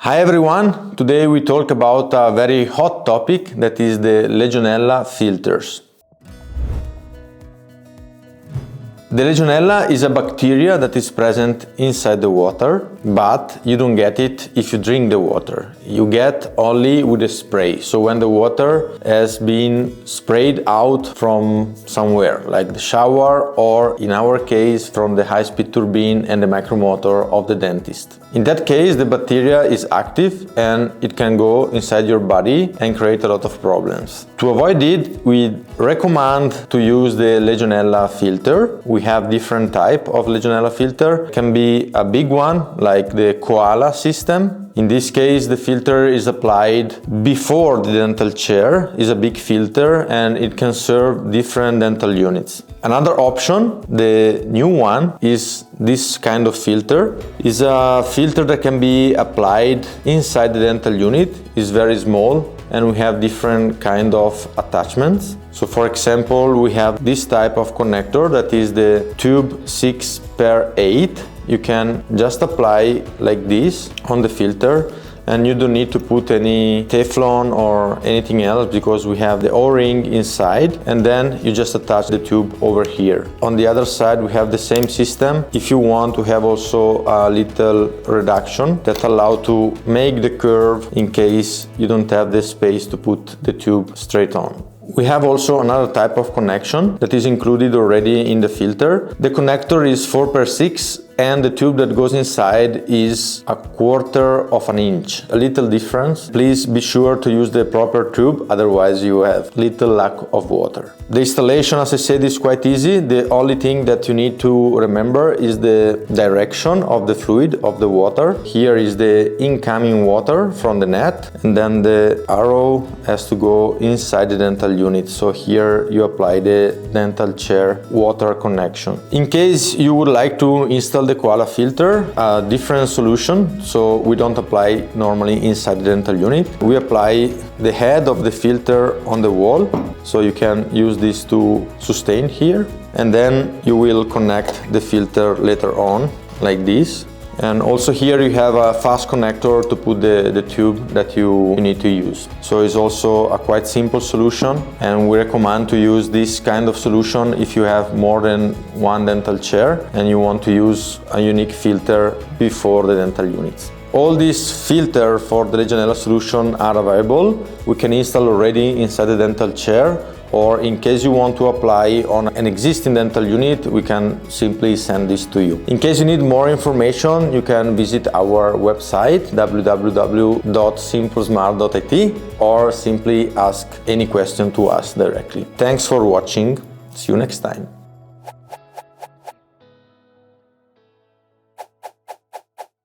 Hi everyone, today we talk about a very hot topic that is the Legionella filters. The Legionella is a bacteria that is present inside the water, but you don't get it if you drink the water. You get only with a spray. So when the water has been sprayed out from somewhere, like the shower, or in our case from the high-speed turbine and the micromotor of the dentist. In that case, the bacteria is active and it can go inside your body and create a lot of problems. To avoid it, we recommend to use the Legionella filter. We have different type of Legionella filter. It can be a big one, like the KOALA system. In this case, the filter is applied before the dental chair. It's a big filter and it can serve different dental units. Another option, the new one, is this kind of filter. It's a filter that can be applied inside the dental unit. It's very small and we have different kind of attachments. So for example, we have this type of connector that is the tube 6x8. You can just apply like this on the filter and you don't need to put any Teflon or anything else because we have the O-ring inside, and then you just attach the tube over here. On the other side we have the same system if you want to have also a little reduction that allow to make the curve in case you don't have the space to put the tube straight on. We have also another type of connection that is included already in the filter. The connector is 4x6 and the tube that goes inside is 1/4 of an inch. A little difference. Please be sure to use the proper tube, otherwise you have little lack of water. The installation, as I said, is quite easy. The only thing that you need to remember is the direction of the fluid of the water. Here is the incoming water from the net, and then the arrow has to go inside the dental unit. So here you apply the dental chair water connection. In case you would like to install the KOALA filter, a different solution, so we don't apply normally inside the dental unit. We apply the head of the filter on the wall, so you can use this to sustain here, and then you will connect the filter later on like this. And also here you have a fast connector to put the tube that you need to use. So it's also a quite simple solution, and we recommend to use this kind of solution if you have more than one dental chair and you want to use a unique filter before the dental units. All these filters for the Legionella solution are available. We can install already inside the dental chair, or in case you want to apply on an existing dental unit, we can simply send this to you. In case you need more information, you can visit our website www.simple&smart.it or simply ask any question to us directly. Thanks for watching. See you next time.